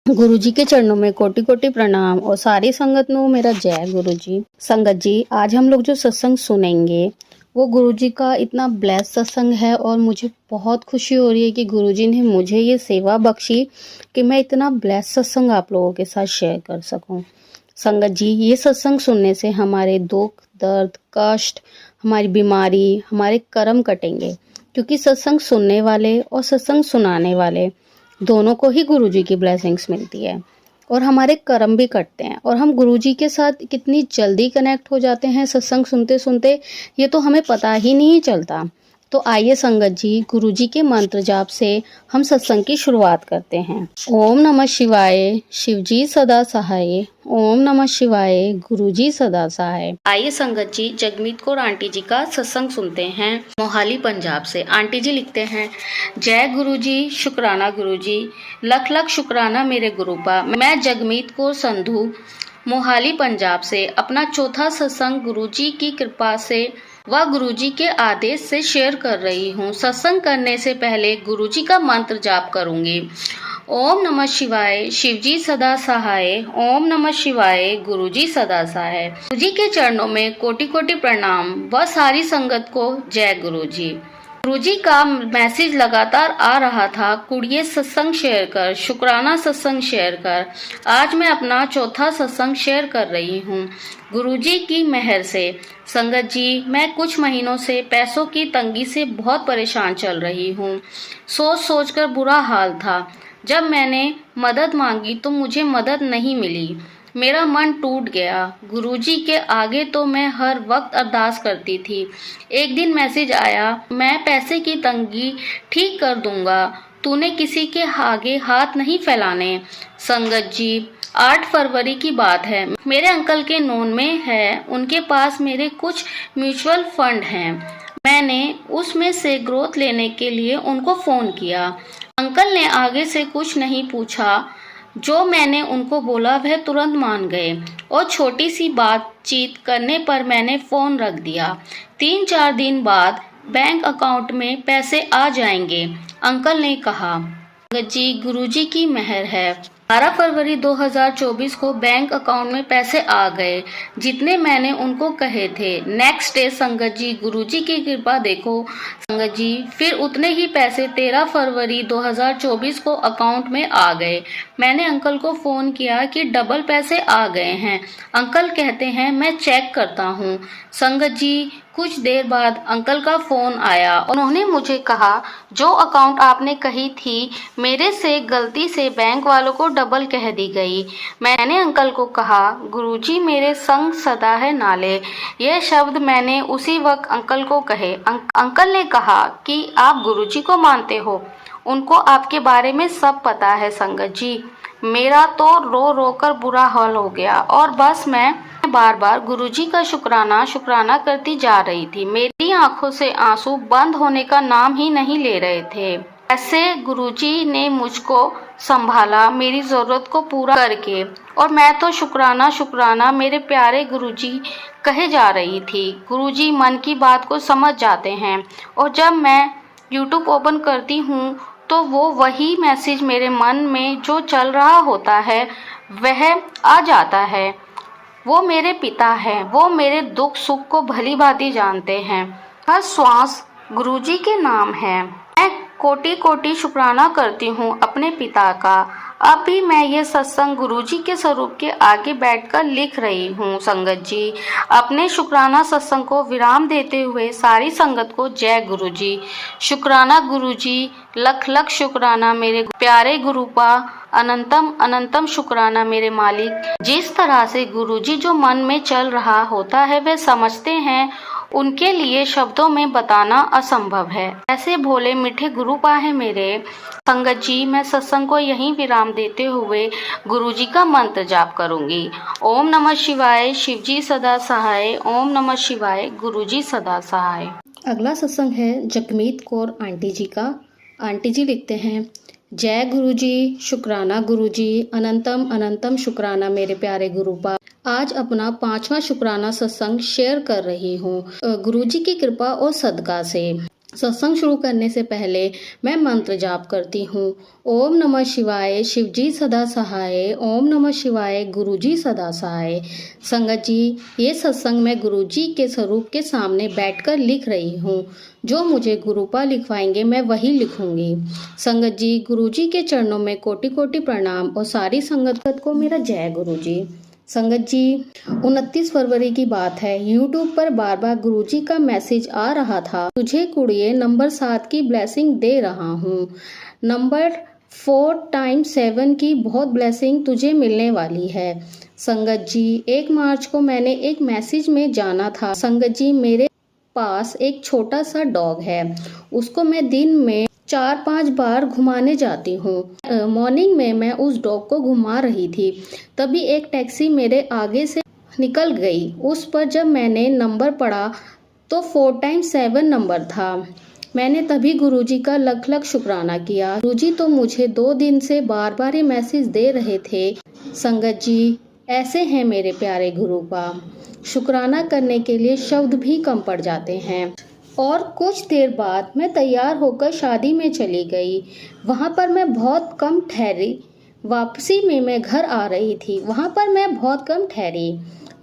गुरु जी के चरणों में कोटि कोटि प्रणाम और सारी संगत नो मेरा जय गुरु जी। संगत जी, आज हम लोग जो सत्संग सुनेंगे वो गुरु जी का इतना ब्लेस सत्संग है और मुझे बहुत खुशी हो रही है कि गुरु जी ने मुझे ये सेवा बख्शी कि मैं इतना ब्लेस सत्संग आप लोगों के साथ शेयर कर सकूं। संगत जी, ये सत्संग सुनने से हमारे दुख दर्द कष्ट, हमारी बीमारी, हमारे कर्म कटेंगे, क्योंकि सत्संग सुनने वाले और सत्संग सुनाने वाले दोनों को ही गुरुजी की ब्लेसिंग्स मिलती है और हमारे कर्म भी कटते हैं और हम गुरुजी के साथ कितनी जल्दी कनेक्ट हो जाते हैं सत्संग सुनते सुनते, ये तो हमें पता ही नहीं चलता। तो आइए संगत जी, गुरुजी के मंत्र जाप से हम सत्संग की शुरुआत करते हैं। ओम नमः शिवाय, शिवजी सदा सहाय। ओम नमः शिवाय, गुरुजी सदा सहाय। आइए संगत जी, जगमीत कौर आंटी जी का सत्संग सुनते हैं मोहाली पंजाब से। आंटी जी लिखते हैं, जय गुरुजी, शुक्राना गुरुजी, लख लख शुक्राना मेरे गुरुपा। मैं जगमीत कौर संधू मोहाली पंजाब से अपना चौथा सत्संग गुरुजी की कृपा से व गुरुजी के आदेश से शेयर कर रही हूँ। सत्संग करने से पहले गुरुजी का मंत्र जाप करूंगी। ओम नमः शिवाय, शिवजी सदा सहाय। ओम नमः शिवाय, गुरुजी सदा सहाय। गुरुजी के चरणों में कोटि कोटि प्रणाम व सारी संगत को जय गुरुजी। गुरुजी का मैसेज लगातार आ रहा था, कुड़िए सत्संग शेयर कर, शुक्राना सत्संग शेयर कर। आज मैं अपना चौथा सत्संग शेयर कर रही हूँ गुरुजी की मेहर से। संगत जी, मैं कुछ महीनों से पैसों की तंगी से बहुत परेशान चल रही हूँ। सोच सोच कर बुरा हाल था। जब मैंने मदद मांगी तो मुझे मदद नहीं मिली। मेरा मन टूट गया। गुरुजी के आगे तो मैं हर वक्त अरदास करती थी। एक दिन मैसेज आया, मैं पैसे की तंगी ठीक कर दूंगा, तूने किसी के आगे हाथ नहीं फैलाने। संगत जी, 8 फरवरी की बात है। मेरे अंकल के नोन में है, उनके पास मेरे कुछ म्यूचुअल फंड हैं। मैंने उसमें से ग्रोथ लेने के लिए उनको फोन किया। अंकल ने आगे से कुछ नहीं पूछा। जो मैंने उनको बोला वह तुरंत मान गए और छोटी सी बातचीत करने पर मैंने फोन रख दिया। 3-4 दिन बाद बैंक अकाउंट में पैसे आ जाएंगे, अंकल ने कहा। जी, गुरुजी की मेहर है। 12 फरवरी 2024 को बैंक अकाउंट में पैसे आ गए, जितने मैंने उनको कहे थे। नेक्स्ट डे संगत जी, गुरुजी की कृपा देखो संगत जी, फिर उतने ही पैसे 13 फरवरी 2024 को अकाउंट में आ गए। मैंने अंकल को फोन किया कि डबल पैसे आ गए हैं। अंकल कहते हैं मैं चेक करता हूँ। संगत जी, कुछ देर बाद अंकल का फोन आया। उन्होंने मुझे कहा, जो अकाउंट आपने कही थी मेरे से गलती से बैंक वालों को डबल कह दी गई। मैंने अंकल को कहा, गुरुजी मेरे संग सदा है नाले। यह शब्द मैंने उसी वक्त अंकल को कहे। अंकल ने कहा कि आप गुरुजी को मानते हो, उनको आपके बारे में सब पता है। संगत जी, मेरा तो रो रो कर बुरा हाल हो गया और बस मैं बार बार गुरुजी का शुक्राना करती जा रही थी। मेरी आंखों से आंसू बंद होने का नाम ही नहीं ले रहे थे। ऐसे गुरुजी ने मुझको संभाला, मेरी जरूरत को पूरा करके, और मैं तो शुक्राना मेरे प्यारे गुरुजी कहे जा रही थी। गुरुजी मन की बात को समझ जाते हैं और जब मैं यूट्यूब ओपन करती हूँ तो वो वही मैसेज मेरे मन में जो चल रहा होता है वह आ जाता है। वो मेरे पिता हैं, वो मेरे दुख सुख को भली भांति जानते हैं। हर श्वास गुरुजी के नाम है। मैं कोटि कोटि शुक्राना करती हूँ अपने पिता का। अब भी मैं ये सत्संग गुरुजी के स्वरूप के आगे बैठकर लिख रही हूँ। संगत जी, अपने शुक्राना सत्संग को विराम देते हुए सारी संगत को जय गुरुजी। शुक्राना गुरुजी, लख लख शुक्राना मेरे प्यारे गुरुपा। अनंतम अनंतम शुक्राना मेरे मालिक। जिस तरह से गुरुजी जो मन में चल रहा होता है वह समझते हैं, उनके लिए शब्दों में बताना असंभव है। ऐसे भोले मीठे गुरुपा है मेरे। संगत जी, मैं सत्संग को यहीं विराम देते हुए गुरुजी का मंत्र जाप करूंगी। ओम नमः शिवाय, शिवजी सदा सहाय। ओम नमः शिवाय, गुरुजी सदा सहाय। अगला सत्संग है जगमीत कौर आंटी जी का। आंटी जी लिखते हैं, जय गुरुजी, शुक्राना गुरुजी, अनंतम अनंतम शुक्राना मेरे प्यारे गुरुपा। आज अपना 5वां शुक्राना सत्संग शेयर कर रही हूँ गुरुजी की कृपा और सदका से। सत्संग शुरू करने से पहले मैं मंत्र जाप करती हूँ। ओम नमः शिवाय, शिवजी सदा सहाय। ओम नमः शिवाय, गुरुजी सदा सहाय। संगत जी, ये सत्संग मैं गुरुजी के स्वरूप के सामने बैठकर लिख रही हूँ। जो मुझे गुरुपा लिखवाएंगे मैं वही लिखूंगी। संगत जी, गुरुजी के चरणों में कोटि कोटि प्रणाम और सारी संगत को मेरा जय गुरुजी। संगत जी, 29 फरवरी की बात है। यूट्यूब पर बार बार गुरुजी का मैसेज आ रहा था, तुझे कुड़िए नंबर 7 की ब्लेसिंग दे रहा हूँ। नंबर 4 टाइम्स 7 की बहुत ब्लेसिंग तुझे मिलने वाली है। संगत जी, 1 मार्च को मैंने एक मैसेज में जाना था। संगत जी, मेरे पास एक छोटा सा डॉग है, उसको मैं दिन में 4-5 बार घुमाने जाती हूँ। मॉर्निंग में मैं उस डॉग को घुमा रही थी, तभी एक टैक्सी मेरे आगे से निकल गई। उस पर जब मैंने नंबर पढ़ा तो 4 टाइम्स 7 नंबर था। मैंने तभी गुरुजी का लख लख शुक्राना किया। गुरुजी तो मुझे 2 दिन से बार बार ये मैसेज दे रहे थे। संगत जी, ऐसे हैं मेरे प्यारे गुरुपा, शुक्राना करने के लिए शब्द भी कम पड़ जाते हैं। और कुछ देर बाद मैं तैयार होकर शादी में चली गई। वहाँ पर मैं बहुत कम ठहरी। वापसी में मैं घर आ रही थी। वहाँ पर मैं बहुत कम ठहरी।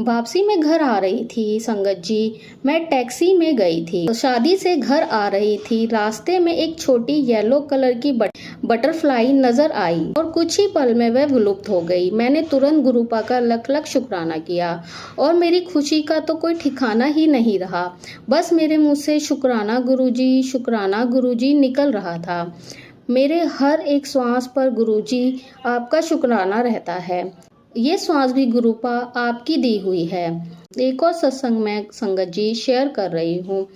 वापसी में घर आ रही थी संगत जी, मैं टैक्सी में गई थी। शादी से घर आ रही थी। रास्ते में एक छोटी येलो कलर की बटरफ्लाई नजर आई और कुछ ही पल में वह विलुप्त हो गई। मैंने तुरंत गुरुपा का लख लख शुक्राना किया और मेरी खुशी का तो कोई ठिकाना ही नहीं रहा। बस मेरे मुंह से शुक्राना गुरुजी निकल रहा था। मेरे हर एक श्वास पर गुरुजी आपका शुक्राना रहता है। ये श्वास भी गुरुपा आपकी दी हुई है। एक और सत्संग में संगत जी शेयर कर रही हूँ।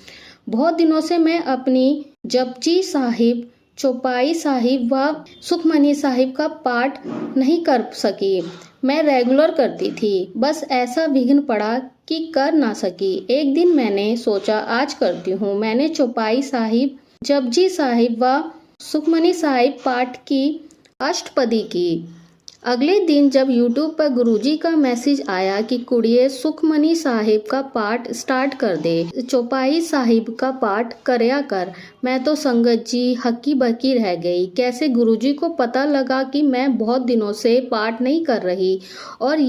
बहुत दिनों से मैं अपनी जपजी साहिब, चौपाई साहिब व सुखमनी साहिब का पाठ नहीं कर सकी। मैं रेगुलर करती थी, बस ऐसा विघ्न पड़ा कि कर ना सकी। एक दिन मैंने सोचा आज करती हूँ। मैंने चौपाई साहिब, जपजी साहिब व सुखमनी साहिब पाठ की अष्टपदी की। अगले दिन जब यूट्यूब पर गुरुजी का मैसेज आया कि कुड़िए सुखमनी साहिब का पाठ स्टार्ट कर दे, चौपाई साहिब का पाठ करया कर, मैं तो संगत जी हक्की बक्की रह गई। कैसे गुरुजी को पता लगा कि मैं बहुत दिनों से पाठ नहीं कर रही और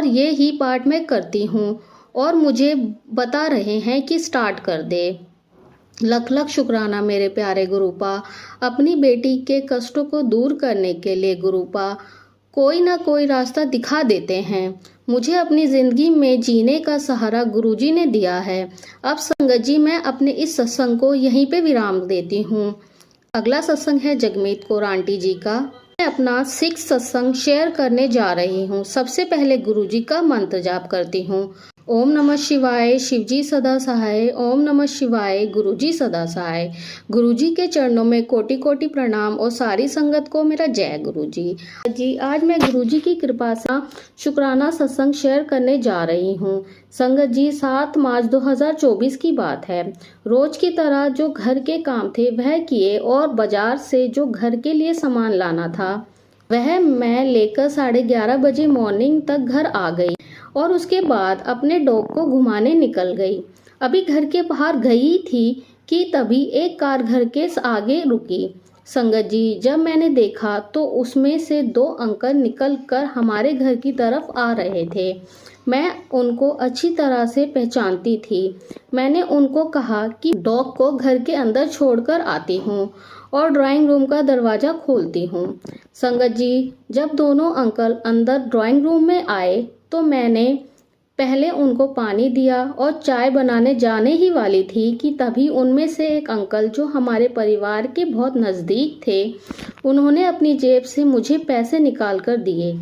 ये ही पाठ मैं करती हूँ और मुझे बता रहे हैं कि स्टार्ट कर दे। लख लख शुक्राना मेरे प्यारे गुरुपा। अपनी बेटी के कष्टों को दूर करने के लिए गुरुपा कोई ना कोई रास्ता दिखा देते हैं। मुझे अपनी ज़िंदगी में जीने का सहारा गुरुजी ने दिया है। अब संगत जी, मैं अपने इस सत्संग को यहीं पे विराम देती हूँ। अगला सत्संग है जगमीत कौर आंटी जी का। मैं अपना 6 सत्संग शेयर करने जा रही हूँ। सबसे पहले गुरुजी का मंत्र जाप करती हूँ। ओम नमः शिवाय, शिवजी सदा सहाय। ओम नमः शिवाय, गुरुजी सदा सहाय। गुरुजी के चरणों में कोटि कोटि प्रणाम और सारी संगत को मेरा जय गुरुजी जी। आज मैं गुरुजी की कृपा से शुक्राना सत्संग शेयर करने जा रही हूँ। संगत जी, 7 मार्च 2024 की बात है। रोज की तरह जो घर के काम थे वह किए और बाजार से जो घर के लिए सामान लाना था वह मैं लेकर 11:30 बजे मॉर्निंग तक घर आ गई और उसके बाद अपने डॉग को घुमाने निकल गई। अभी घर के बाहर गई थी कि तभी एक कार घर के आगे रुकी। संगत जी, जब मैंने देखा तो उसमें से 2 अंकल निकल कर हमारे घर की तरफ आ रहे थे। मैं उनको अच्छी तरह से पहचानती थी। मैंने उनको कहा कि डॉग को घर के अंदर छोड़कर आती हूँ और ड्राइंग रूम का दरवाज़ा खोलती हूँ। संगत जी, जब दोनों अंकल अंदर ड्राइंग रूम में आए तो मैंने पहले उनको पानी दिया और चाय बनाने जाने ही वाली थी कि तभी उनमें से एक अंकल जो हमारे परिवार के बहुत नज़दीक थे, उन्होंने अपनी जेब से मुझे पैसे निकाल कर दिए।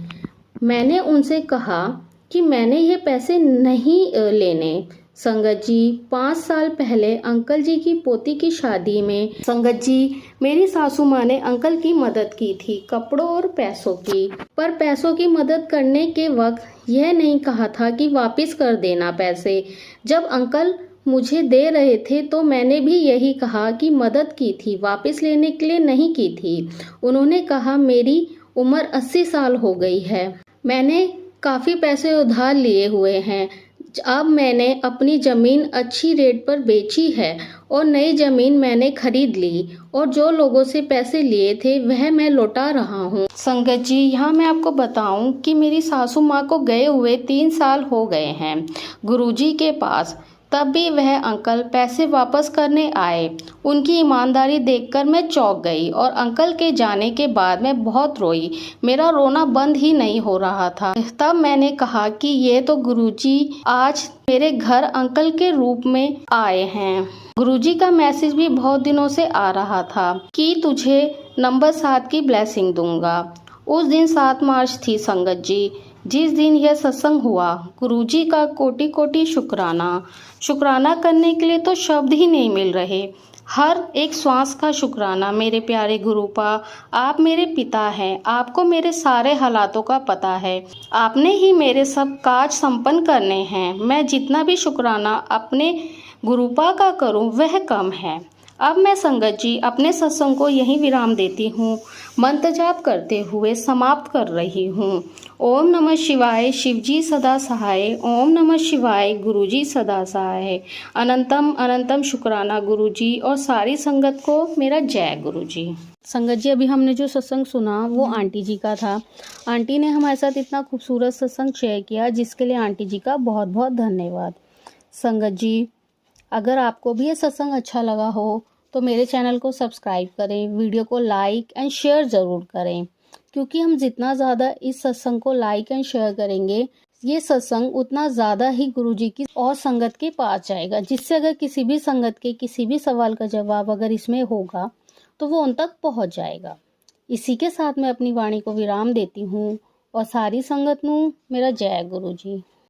मैंने उनसे कहा कि मैंने ये पैसे नहीं लेने। संगत जी, 5 साल पहले अंकल जी की पोती की शादी में संगत जी मेरी सासू माँ ने अंकल की मदद की थी, कपड़ों और पैसों की। पर पैसों की मदद करने के वक्त यह नहीं कहा था कि वापस कर देना पैसे। जब अंकल मुझे दे रहे थे तो मैंने भी यही कहा कि मदद की थी, वापस लेने के लिए नहीं की थी। उन्होंने कहा मेरी उम्र 80 साल हो गई है, मैंने काफ़ी पैसे उधार लिए हुए हैं, अब मैंने अपनी ज़मीन अच्छी रेट पर बेची है और नई ज़मीन मैंने खरीद ली और जो लोगों से पैसे लिए थे वह मैं लौटा रहा हूँ। संगत जी, यहाँ मैं आपको बताऊं कि मेरी सासू माँ को गए हुए 3 साल हो गए हैं गुरुजी के पास। तब भी वह अंकल पैसे वापस करने आए। उनकी ईमानदारी देखकर मैं चौंक गई और अंकल के जाने के बाद मैं बहुत रोई। मेरा रोना बंद ही नहीं हो रहा था। तब मैंने कहा कि ये तो गुरुजी आज मेरे घर अंकल के रूप में आए हैं। गुरुजी का मैसेज भी बहुत दिनों से आ रहा था कि तुझे नंबर 7 की ब्लेसिंग दूंगा। उस दिन 7 मार्च थी संगत जी, जिस दिन यह सत्संग हुआ। गुरुजी का कोटि कोटि शुक्राना करने के लिए तो शब्द ही नहीं मिल रहे। हर एक श्वास का शुक्राना। मेरे प्यारे गुरुपा, आप मेरे पिता हैं। आपको मेरे सारे हालातों का पता है। आपने ही मेरे सब काज संपन्न करने हैं। मैं जितना भी शुक्राना अपने गुरुपा का करूं वह कम है। अब मैं संगत जी अपने सत्संग को यहीं विराम देती हूँ। मंत्र जाप करते हुए समाप्त कर रही हूँ। ओम नमः शिवाय, शिवजी सदा सहाय। ओम नमः शिवाय, गुरुजी सदा सहाय। अनंतम अनंतम शुक्राना गुरुजी और सारी संगत को मेरा जय गुरुजी। संगत जी, अभी हमने जो सत्संग सुना वो आंटी जी का था। आंटी ने हमारे साथ इतना खूबसूरत सत्संग शेयर किया, जिसके लिए आंटी जी का बहुत बहुत धन्यवाद। संगत जी, अगर आपको भी ये सत्संग अच्छा लगा हो तो मेरे चैनल को सब्सक्राइब करें, वीडियो को लाइक एंड शेयर ज़रूर करें, क्योंकि हम जितना ज़्यादा इस सत्संग को लाइक एंड शेयर करेंगे, ये सत्संग उतना ज़्यादा ही गुरुजी की और संगत के पास जाएगा, जिससे अगर किसी भी संगत के किसी भी सवाल का जवाब अगर इसमें होगा तो वो उन तक पहुंच जाएगा। इसी के साथ मैं अपनी वाणी को विराम देती हूँ और सारी संगत नू मेरा जय गुरुजी।